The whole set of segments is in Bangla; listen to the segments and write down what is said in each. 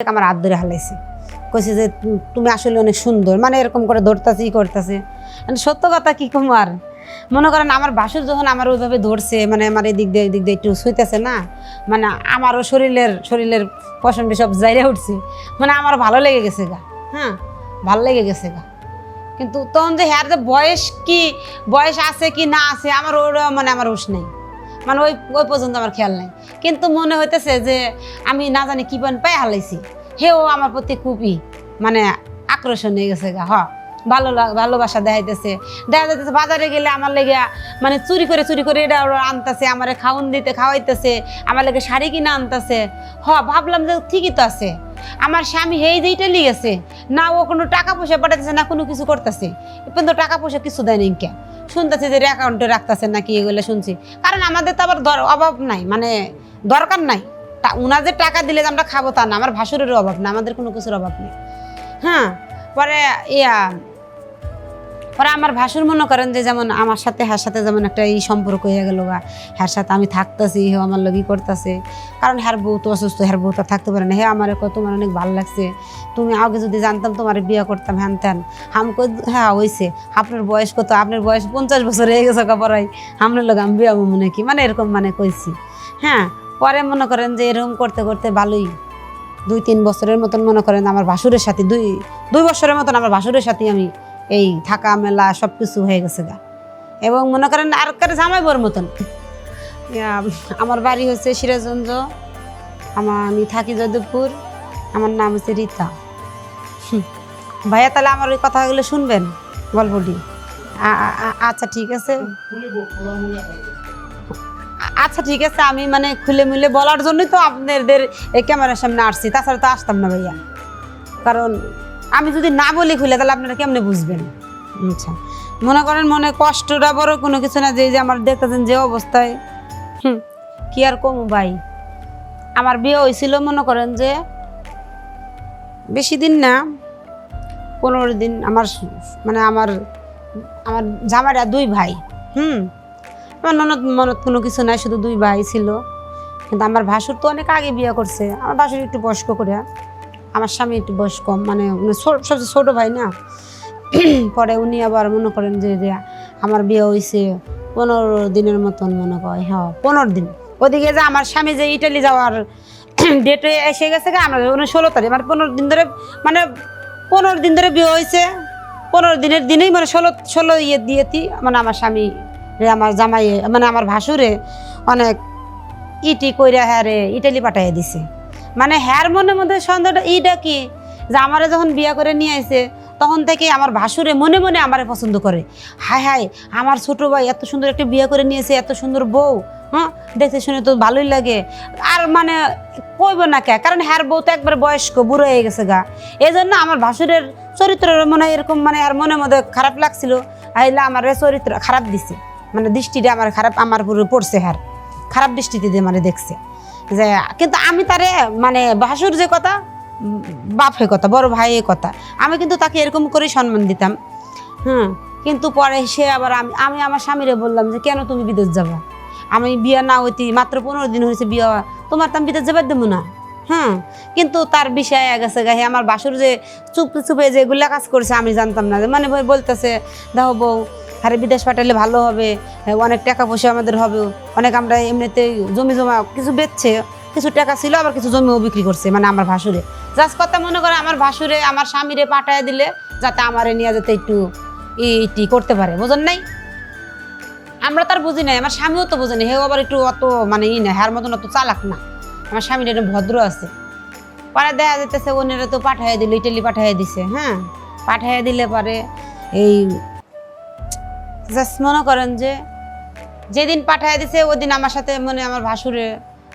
আমার হাত ধরে হালাইছে, কইছে যে তুমি আসলে অনেক সুন্দর, মানে এরকম করে ধরতেছে ই করতেছে। মানে সত্য কথা কি কুমার, মনে করেন আমার বাসুর যখন আমার ওইভাবে ধরছে, মানে আমার এদিক দিয়ে একটু শুইতেছে না, মানে আমারও শরীরের পশমটি সব জায়গা উঠছে, মানে আমার ভালো লেগে গেছে গা। হ্যাঁ, ভালো লেগে গেছে গা। কিন্তু তখন যে হ্যার যে বয়স আছে কি না আছে আমার ওরা মানে আমার হুঁশ নেই, মানে ওই পর্যন্ত আমার খেয়াল নাই। কিন্তু মনে হইতেছে যে আমি না জানি কি পাই হালাইছি, হেও আমার প্রতি খুবই মানে আকর্ষণ হয়ে গেছে গা। ভালোবাসা দেখা যাইতেছে বাজারে গেলে আমার লেগে মানে চুরি করে এটা ওরা আনতেছে, আমার খাওয়াইতেছে, আমার লেগে শাড়ি কিনা আনতেছে। ভাবলাম যে ঠিকই তো আছে, আমার স্বামী হেই যে ইটালি গেছে না, ও কোনো টাকা পয়সা পাঠাতেছে না, কোনো কিছু করতেছে, কিন্তু টাকা পয়সা কিছু দেয় নাই। কে শুনতেছে যে অ্যাকাউন্টে রাখতেছে নাকি, এগুলো শুনছি। কারণ আমাদের তো আবার অভাব নাই, মানে দরকার নাই। উনার যে টাকা দিলে যে আমরা খাবো তা না, আমার ভাসুরেরও অভাব না, আমাদের কোনো কিছুর অভাব নেই। হ্যাঁ, পরে আমার ভাসুর মনে করেন যে যেমন আমার সাথে হ্যার সাথে যেমন একটা এই সম্পর্ক হয়ে গেল গা, হ্যার সাথে আমি থাকতেছি, হেও আমার লগি করতেছে। কারণ হ্যার বউ তো অসুস্থ, হ্যার বউ তো থাকতে পারে না। হে আমার তোমার অনেক ভালো লাগছে, তুমি আগে যদি জানতাম তোমার বিয়ে করতাম হ্যান ত্যান। হ্যাঁ হয়েছে, আপনার বয়স কত, আপনার বয়স 50 বছর হয়ে গেছে পড়াই, আপনার লোক আমি বিয়ে মনে কি, মানে এরকম মানে কইছি। হ্যাঁ, পরে মনে করেন যে এরকম করতে করতে ভালোই 2-3 বছরের মতন মনে করেন আমার ভাসুরের সাথে 2 বছরের মতন আমার ভাসুরের সাথে আমি এই থাকা মেলা সব কিছু হয়ে গেছে গা। এবং মনে করেন আর কারে জামাইবর মতন। আমার বাড়ি হচ্ছে সিরাজগঞ্জ, আমি থাকি যাদবপুর, আমার নাম হচ্ছে রীতা। ভাইয়া তাহলে আমার ওই কথাগুলো শুনবেন, গল্পটি? আচ্ছা ঠিক আছে, আচ্ছা ঠিক আছে, আমি মানে খুলে মুলে বলার জন্যই তো আপনাদের এই ক্যামেরার সামনে আসছি, তাছাড়া তো আসতাম না ভাইয়া। কারণ আমি যদি না বলি খুলে, তাহলে আপনারা কেমনে বুঝবেন? আচ্ছা, মনে করেন মনে কষ্টটা বড় কোনো কিছু না, যে আমার দেখতেছেন যে অবস্থায়, কি আর কম ভাই। আমার বিয়ে হয়েছিল মনে করেন যে বেশি দিন না, 15 দিন। আমার মানে আমার জামাইরা 2 ভাই। আমার ননদ কোনো কিছু নাই, শুধু 2 ভাই ছিল। কিন্তু আমার ভাসুর তো অনেক আগে বিয়ে করছে, আমার ভাসুর একটু বয়স্ক করে, আমার স্বামী একটু বয়স কম, মানে সবচেয়ে ছোটো ভাই না। পরে উনি আবার মনে করেন যে আমার বিয়ে হয়েছে 15 দিনের মতন, মনে করে হ্যাঁ 15 দিন। ওদিকে যে আমার স্বামী যে ইটালি যাওয়ার ডেটে এসে গেছে, আমরা 16 তারিখ, মানে 15 দিন ধরে, মানে 15 দিন ধরে বিয়ে হয়েছে। 15 দিনের দিনেই মানে 16 ইয়ে দিয়েছি, মানে আমার স্বামী আমার জামাই মানে আমার ভাসুরে অনেক কইরা হ্যারে ইটালি পাঠাইয়া দিছে। মানে হ্যার মনের মধ্যে সন্দেহটা ইটা কি, যে আমারে যখন বিয়ে করে নিয়ে আসে তখন থেকে আমার ভাসুরে মনে মনে আমারে পছন্দ করে। হায় হায়, আমার ছোট ভাই এত সুন্দর একটা বিয়ে করে নিয়েছে, এত সুন্দর বউ, হ্যাঁ দেখতে শুনে তো ভালোই লাগে। আর মানে কইব না কে, কারণ হ্যার বউ তো একবার বয়স্ক বুড়ো হয়ে গেছে গা। এই জন্য আমার ভাসুরের চরিত্র মনে হয় এরকম, মানে আর মনের মধ্যে খারাপ লাগছিল, আইলা আমার চরিত্র খারাপ দিছে, মানে দৃষ্টিটা আমার খারাপ, আমার পুরো পড়ছে, হ্যার খারাপ দৃষ্টিতে দিয়ে মানে দেখছে যে। কিন্তু আমি তারে মানে ভাসুর যে কথা, বাপ হয়ে কথা, বড় ভাই এ কথা, আমি কিন্তু তাকে এরকম করেই সম্মান দিতাম। কিন্তু পরে সে আবার আমি আমার স্বামীরে বললাম যে কেন তুমি বিদেশ যাবো, আমি বিয়ে না হইতে মাত্র 15 দিন হয়েছে বিয়ে, তোমার তো আমি বিদেশ যাবার দেবো না। কিন্তু তার বিষয় গেছে গায়ে আমার বাসুর যে চুপে যেগুলা কাজ করছে আমি জানতাম না, মানে বলতেছে দেখো বউ, আরে বিদেশ পাঠালে ভালো হবে, অনেক টাকা পয়সা আমাদের হবে অনেক, আমরা এমনিতে জমি জমা কিছু বেচছে, কিছু টাকা ছিল, আবার কিছু জমিও বিক্রি করছে, মানে আমার ভাসুরে জাস্ট কথা মনে করে আমার ভাসুরে আমার স্বামীরে পাঠায় দিলে যাতে আমারে নিয়ে যেতে একটু ইটি করতে পারে, বোঝেন নাই? আমরা তার বুঝি নাই, আমার স্বামীও তো বুঝে নাই, হেও আবার একটু অত মানে না, হ্যার মতন অত চালাক না, আমার স্বামীর একটু ভদ্র আছে। পরে দেখা যেতেছে ওনারা তো পাঠাইয়া দিল, ইটালি পাঠাইয়া দিছে। পাঠাইয়া দিলে পরে এই জাস্ট মনে করেন যে যেদিন পাঠাইয়া দিছে ওই দিন আমার সাথে মানে আমার ভাসুরে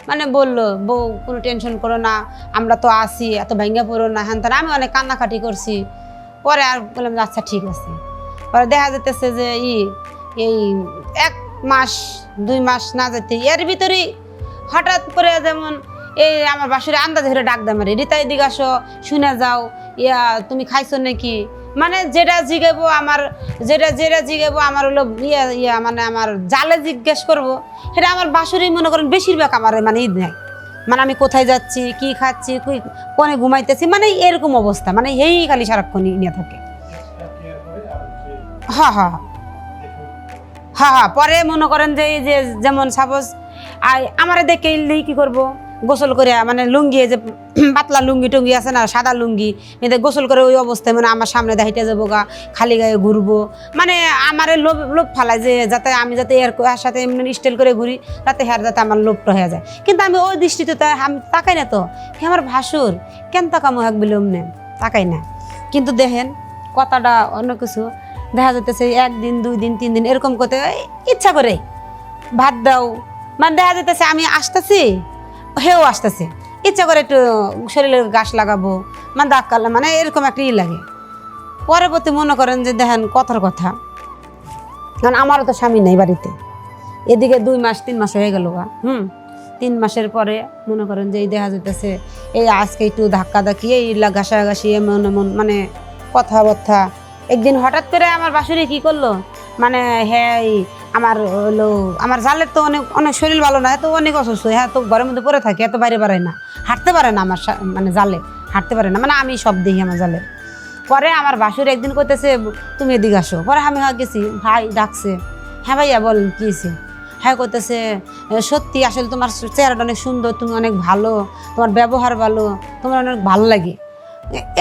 মানে বললো, বউ কোনো টেনশন করো না, আমরা তো আসি, এত ভেঙ্গা পড়ো না, হ্যান তার। আমি অনেক কান্নাকাটি করছি। পরে আর বললাম আচ্ছা ঠিক আছে। পরে দেখা যেতেছে যে এই 1 মাস 2 মাস না যেতে এর ভিতরেই হঠাৎ করে যেমন এই আমার বাসুরে আন্দাজ ধরে ডাক দেয়, মারে রীতা এদিকে আসো, শুনে যাও, তুমি খাইছো নাকি, মানে যেটা জিগাবো আমার হলো মানে আমার জালে জিজ্ঞেস করবো, সেটা আমার বাসুরেই মনে করেন বেশিরভাগ আমার মানে নেয়, মানে আমি কোথায় যাচ্ছি, কি খাচ্ছি, কোনে ঘুমাইতেছি, মানে এরকম অবস্থা, মানে এই খালি সারাক্ষণ নিয়ে থাকে। হ্যাঁ হ্যাঁ হ্যাঁ হ্যাঁ। পরে মনে করেন যে এই যে যেমন সাপোজ আমার দেখে কি করব, গোসল করে মানে লুঙ্গি, এই যে পাতলা লুঙ্গি টুঙ্গি আছে না, সাদা লুঙ্গি, এদের গোসল করে ওই অবস্থায় মানে আমার সামনে দেখাইতে যাবো গা, খালি গায়ে ঘুরবো, মানে আমার লোভ লোভ ফালায় যে যাতে আমি যাতে এর সাথে এমনি স্টাইল করে ঘুরি, তাতে হ্যার যাতে আমার লোভটা হয়ে যায়। কিন্তু আমি ওই দৃষ্টিতে আমি তাকাই না, তো হে আমার ভাসুর কেন তাকামো এক বলে অমনে তাকাই না। কিন্তু দেখেন কথাটা অন্য কিছু দেখা যেতেছে, 1 দিন 2 দিন 3 দিন এরকম করতে ইচ্ছা করে ভাত দাও, মানে দেখা যেতেছে আমি আসতেছি, হেও আসতেছে, ইচ্ছা করে একটু শরীরে গাছ লাগাবো, মানে দাগ কাটলাম, মানে এরকম একটা লাগে। পরবর্তী মনে করেন যে দেখেন কথার কথা, কারণ আমারও তো স্বামী নেই বাড়িতে, এদিকে 2 মাস 3 মাস হয়ে গেল গা। 3 মাসের পরে মনে করেন যে এই দেখা যেতেছে এই আজকে একটু ধাক্কা ধাক্কি, এই ঘাসাঘাসি, এমন এমন মানে কথাবার্তা। একদিন হঠাৎ করে আমার বাসুরি কি করলো, মানে হ্যাঁ আমার হলো আমার জালের তো অনেক অনেক শরীর ভালো না, এত অনেক অসুস্থ, হ্যাঁ তো ঘরের মধ্যে পড়ে থাকে, এত বাইরে বাড়ায় না, হাঁটতে পারে না আমার মানে জালে হাঁটতে পারে না, মানে আমি সব দেখি আমার জালে। পরে আমার বাসুর একদিন কইতেছে তুমি এদিকে আসো, পরে আমি গেছি, ভাই ডাকছে, হ্যাঁ ভাইয়া বলেন কী হয়েছে, হ্যাঁ করতেছে সত্যি আসলে তোমার চেহারাটা অনেক সুন্দর, তুমি অনেক ভালো, তোমার ব্যবহার ভালো, তোমার অনেক ভালো লাগে,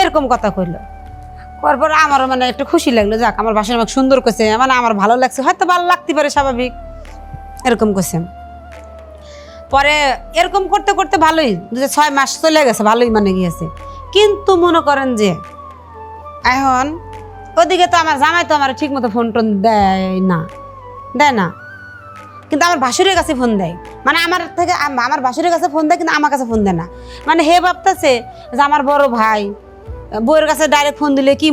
এরকম কথা কইলো। তারপর আমারও মানে একটু খুশি লাগলো, যাক আমার বাসায় আমাকে সুন্দর করছে, মানে আমার ভালো লাগছে, হয়তো ভালো লাগতে পারে স্বাভাবিক, এরকম করছে। পরে এরকম করতে করতে ভালোই 6 মাস চলে গেছে, ভালোই মানে গিয়েছে। কিন্তু মনে করেন যে এখন ওদিকে তো আমার জামাই তো আমার ঠিক মতো ফোন টোন দেয় না, কিন্তু আমার ভাসুরের কাছে ফোন দেয়, মানে আমার ভাসুরের কাছে ফোন দেয়, কিন্তু আমার কাছে ফোন দেয় না। মানে হে ভাবতেছে যে আমার বড় ভাই, বউয়ের কাছে ডাইরেক্ট ফোন দিলে কি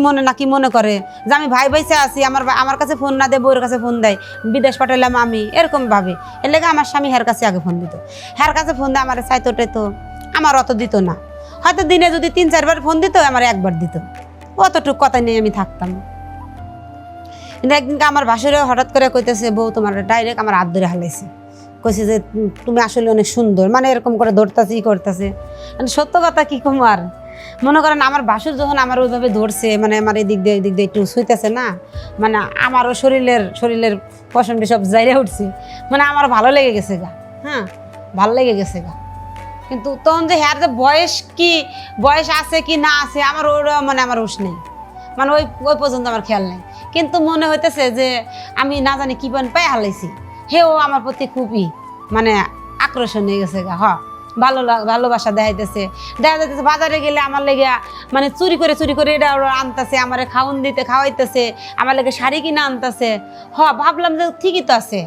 মনে করে যে আমি ভাই ভাইসে আছি, আমার কাছে ফোন না দেয়, বউয়ের কাছে ফোন দেয়, বিদেশ পাঠালাম আমি, এরকম ভাবে। এর লেগে আমার স্বামী হের কাছে আগে ফোন দিত, হের কাছে ফোন দিয়ে আমার চাইতো টেতো, আমার অত দিত না, হয়তো দিনে যদি 3-4 বার ফোন দিত, আমার 1 বার দিত, অতটুকু কথা নিয়ে আমি থাকতাম। কিন্তু একদিনকে আমার ভাসুরে হঠাৎ করে কইতেছে, বউ তোমার ডাইরেক্ট আমার হাত ধরে হালাইছে, কইছে যে তুমি আসলে অনেক সুন্দর, মানে এরকম করে ধরতেছে করতেছে, মানে সত্য কথা কি কুমার। মনে করেন আমার বাসুর যখন আমার ওইভাবে ধরছে, মানে আমার এদিক দিয়ে একটু শুইতেছে না, মানে আমারও শরীরের পশমটি সব জায়গায় উঠছে, মানে আমার ভালো লেগে গেছে গা, হ্যাঁ ভালো লেগে গেছে গা। কিন্তু তখন যে হ্যার যে বয়স আছে কি না আছে, আমার ওরা মানে আমার হুঁশ নেই, মানে ওই পর্যন্ত আমার খেয়াল নেই। কিন্তু মনে হইতেছে যে আমি না জানি কি পাই হালাইছি, হেও আমার প্রতি খুবই মানে আকর্ষণ হয়ে গেছে গা। ভালোবাসা দেখা যাইতেছে বাজারে গেলে আমার লেগে মানে চুরি করে এটা ওরা আনতেছে, আমার খাওয়াইতেছে, আমার লেগে শাড়ি কিনা আনতেছে। ভাবলাম যে ঠিকই তো আছে,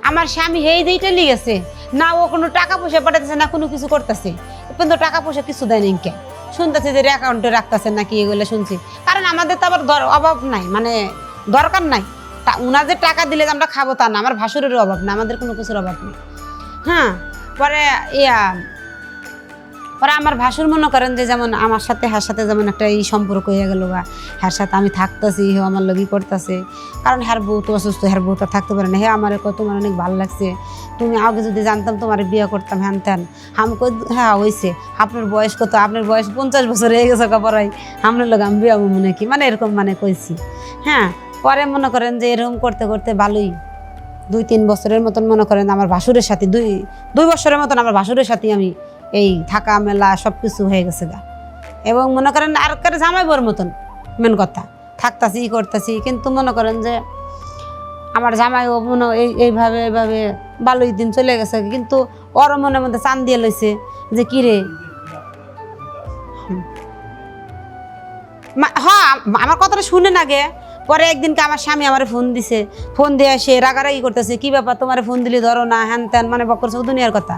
আমার স্বামী যেইটা লিগেছে না, ও কোনো টাকা পয়সা পাঠাতেছে না, কোনো কিছু করতেছে, কিন্তু টাকা পয়সা কিছু দেয় নাকি, শুনতেছে যে অ্যাকাউন্টে রাখতেছে নাকি, এগুলো শুনছি। কারণ আমাদের তো আবার অভাব নাই, মানে দরকার নাই, তা উনার যে টাকা দিলে আমরা খাবো তা না, আমার ভাসুরেরও অভাব না, আমাদের কোনো কিছুর অভাব নেই। হ্যাঁ পরে আমার ভাসুর মনে করেন যে যেমন আমার সাথে হ্যার সাথে যেমন একটা এই সম্পর্ক হয়ে গেল, বা হ্যার সাথে আমি থাকতেছি, হে আমার লগি করতেছে, কারণ হ্যার বউ তো অসুস্থ, হ্যার বউ তো থাকতে পারে না, হে আমার তোমার অনেক ভালো লাগছে, তুমি আগে যদি জানতাম তোমার বিয়ে করতাম, হ্যান ত্যান। আমি হ্যাঁ হয়েছে, আপনার বয়স কত, আপনার বয়স 50 বছর হয়ে গেছে পড়াই, আপনার লোক আমি বিয়ে মনে কি, মানে এরকম মানে কইছি। হ্যাঁ পরে মনে করেন যে এরকম করতে করতে ভালোই 2-3 বছরের মতন মনে করেন আমার ভাসুরের সাথে 2 বছরের মতন আমার ভাসুরের সাথে আমি এই থাকা মেলা সব কিছু হয়ে গেছে গা। এবং মনে করেন আর কারে জামাই বোর মতন মেন কথা থাকতাছি করতেছি, কিন্তু মনে করেন যে আমার জামাইও মনে এইভাবে ভালোই দিন চলে গেছে, কিন্তু ওর মনের মধ্যে চান দিয়ে লইছে যে কিরে হ্যাঁ আমার কথাটা শুনে না গে। পরে একদিনকে আমার স্বামী আমার ফোন দিছে, ফোন দিয়ে সে রাগারাগি করতেছে, কি ব্যাপার তোমার ফোন দিলি ধরো না, হ্যান ত্যান মানে বকরছে দুনিয়ার কথা।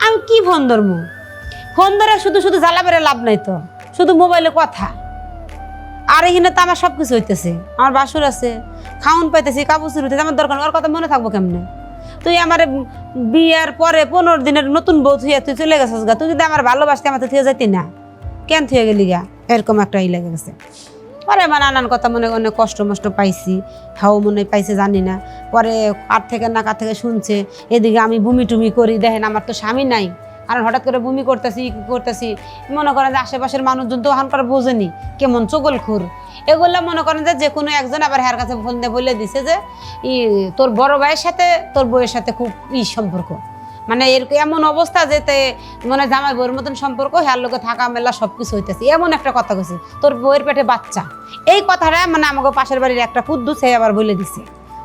আমি কি ফোন ধরবো, ফোন ধরে শুধু জ্বালা বেড়ে লাভ নাই তো, শুধু মোবাইলে কথা। আর এখানে তো আমার সব কিছু হইতেছে, আমার বাসুর আছে, খাউন পাইতেছি, কাপড় হইতেছে, আমার দরকার ওর কথা মনে থাকবো কেমনে। তুই আমার বিয়ের পরে 15 দিনের নতুন বউ থুয়ে তুই চলে গেছিস গা, তুই যদি আমার ভালোবাসতে আমার তো থুয়ে যাইতি না, কেন থুয়ে গেলি গা, এরকম একটা লেগে গেছে। পরে আমার নানান কথা মনে অনেক কষ্ট মষ্ট পাইছি, হাও মনে পাইছে জানি না। পরে কার থেকে না কার থেকে শুনছে, এদিকে আমি বমি টুমি করি, দেখেন আমার তো স্বামী নাই, আর হঠাৎ করে বমি করতেছি করতেছি, মনে করেন যে আশেপাশের মানুষজন তো ওখানকার বোঝেনি কেমন চগলখুর, এগুলো মনে করেন যে কোনো একজন আবার হ্যার কাছে ফোন দিয়ে বলে দিছে যে তোর বড় ভাইয়ের সাথে তোর বউয়ের সাথে খুব সম্পর্ক, মানে এমন অবস্থা যেতে মানে জামাই বউয়ের মতন সম্পর্ক, হ্যার লোকে থাকা মেলা সব কিছু হইতেছে, এমন একটা কথা কইছে তোর বউয়ের পেটে বাচ্চা। এই কথাটা মানে আমাকে পাশের বাড়ির একটা পুদ্দু সে আবার বলে দিছে,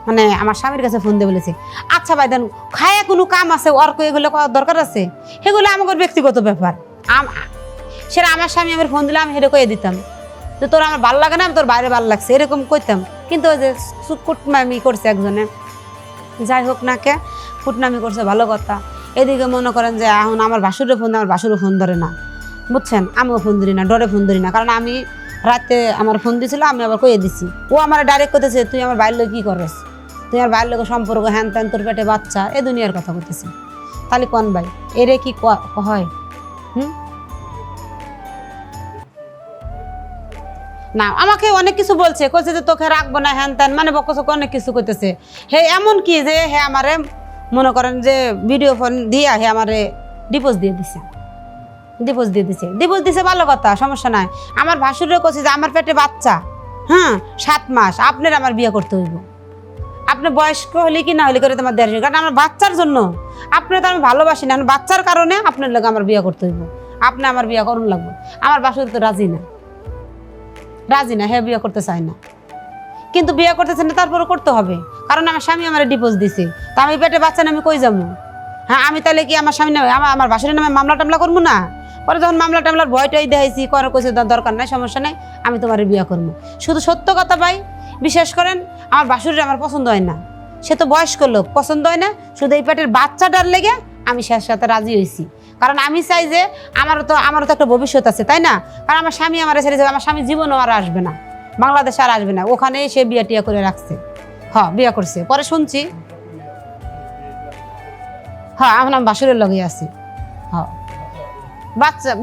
মানে আমার স্বামীর কাছে ফোন দিয়ে বলেছে আচ্ছা ভাই দেন খায়া কোনো কাম আছে ওর এগুলো করার দরকার আছে, সেগুলো আমাদের ব্যক্তিগত ব্যাপার। সেটা আমার স্বামী আমার ফোন দিলে আমি হেঁটে কয়ে দিতাম যে তোর আমার ভালো লাগে না, তোর বাইরে ভালো লাগছে, এরকম কইতাম। কিন্তু ওই যে কুটনামি করছে একজনে, যাই হোক না কে কুটনামি করছে ভালো কথা। এদিকে মনে করেন যে এখন আমার বাসুরের ফোন, আমার বাসুরও ফোন ধরে না, বুঝছেন, আমিও ফোন ধরি না, ডরে ফোন ধরি না, কারণ আমি রাতে আমার ফোন দিছিল, আমি আবার কয়ে দিছি, ও আমার ডাইরেক্ট করতেছে তুই আমার বাইরের লোক কী করস, তুই আমার বাইরের লোকের সম্পর্ক হ্যান ত্যান, তোর পেটে বাচ্চা, এ দুনিয়ার কথা করতেছে। তাহলে কোন ভাই এরে কি হয়? না আমাকে অনেক কিছু বলছে, কইছে যে তোকে রাখবো না হ্যান ত্যান, মানে বকচকে অনেক কিছু করতেছে। হে এমন কি যে হে আমারে মনে করেন যে ভিডিও ফোন দিয়া হে আমারে ডিপোজ দিয়ে দিছে, ডিপোজ দিছে ভালো কথা, সমস্যা নাই। আমার ভাসুরেও কইছে যে আমার পেটে বাচ্চা, 7 মাস, আপনার আমার বিয়ে করতে হইব, আপনি বয়স্ক হলে কি না হলে করে তোমার দেড়, কারণ আমার বাচ্চার জন্য, আপনি তো আমি ভালোবাসি না, বাচ্চার কারণে আপনার লোক আমার বিয়ে করতে হইব, আপনি আমার বিয়ে করুন লাগবে। আমার বাসুর তো রাজি না, হ্যাঁ বিয়ে করতে চায় না, কিন্তু বিয়ে করতেছে না তারপরে করতে হবে, কারণ আমার স্বামী আমার ডিভোর্স দিছে, তা আমি পেটে বাচ্চা না আমি কই যাবো? হ্যাঁ আমি তাহলে কি আমার স্বামী নামে আমার বাসুরের নামে মামলা টামলা করবো না? পরে যখন মামলা টামলার ভয়টাই দেখাইছি, করে কইছে দরকার নাই, সমস্যা নাই, আমি তোমার বিয়ে করবো। শুধু সত্য কথা ভাই, বিশ্বাস করেন আমার বাসুরের আমার পছন্দ হয় না, সে তো বয়স্ক লোক, পছন্দ হয় না, শুধু এই পেটের বাচ্চাটার লেগে আমি সে সাথে রাজি হয়েছি, কারণ আমি চাই যে আমারও তো একটা ভবিষ্যৎ আছে, তাই না? কারণ আমার স্বামী আমার ছেড়ে যাবে, আমার স্বামী জীবনও আর আসবে না, বাংলাদেশে আর আসবে না, ওখানেই সে বিয়ে টিয়া করে রাখছে, বিয়ে করছে, পরে শুনছি। এখন আমি বাসুরের লগে আছি।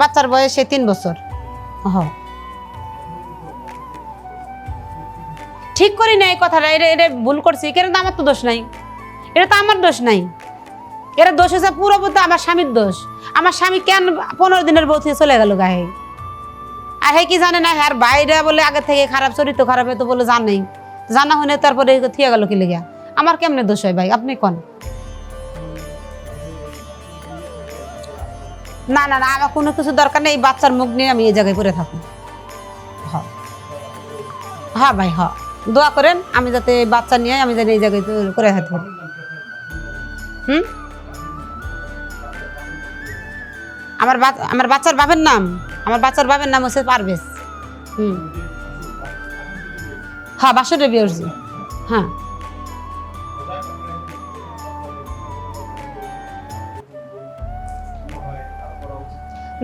বাচ্চার বয়স 3 বছর। ঠিক করি না এই কথাটা, এটা ভুল করছি, কেন আমার তো দোষ নাই, এটা তো আমার দোষ নাই, এরা দোষ হচ্ছে পুরোপুরি আমার স্বামীর দোষ। আমার স্বামী কেন 15 দিনের বউ থেকে চলে গেল গায়ে, আর হে কি জানে না, আর বাইরে বলে আগে থেকে খারাপ, চরিত্র খারাপ, তো বলে জানেই, জানা হয়নি তারপরে থিয়ে গেল কি লেগে, আমার কেমনে দোষ হয় ভাই আপনি কন? না আমার কোনো কিছু দরকার নেই, এই বাচ্চার মুখ নিয়ে আমি এই জায়গায় পড়ে থাকি। ভাই দোয়া করেন আমি যাতে বাচ্চা নিয়ে আমি যাতে এই জায়গায় করে থাকতে পারি। আমার বাচ্চার বাপের নাম হচ্ছে পারভেজ। বাসুরের বিয়ে হচ্ছে।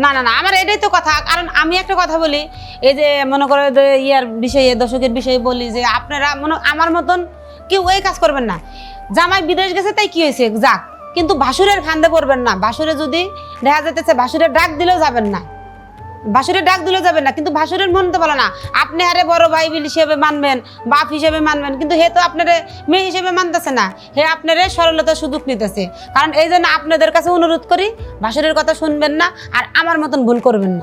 না আমার এটাই তো কথা, কারণ আমি একটা কথা বলি, এই যে মনে করে ইয়ার বিষয়ে, দর্শকের বিষয়ে বলি যে আপনারা আমার মতন কেউ এই কাজ করবেন না। জামাই বিদেশ গেছে তাই কি হয়েছে যাক, কিন্তু ভাসুরের ফান্দে পড়বেন না। ভাসুরে যদি দেখা যেতেছে ভাসুরের ডাক দিলেও যাবেন না, কিন্তু ভাসুরের মন তো বলে না আপনি আরে বড় ভাই হিসেবে মানবেন, বাপ হিসেবে মানবেন, কিন্তু হে তো আপনার মেয়ে হিসেবে মানতেছে না, হে আপনার সরলতার সুযোগ নিতেছে। কারণ এই জন্য আপনাদের কাছে অনুরোধ করি, ভাসুরের কথা শুনবেন না আর আমার মতন ভুল করবেন না।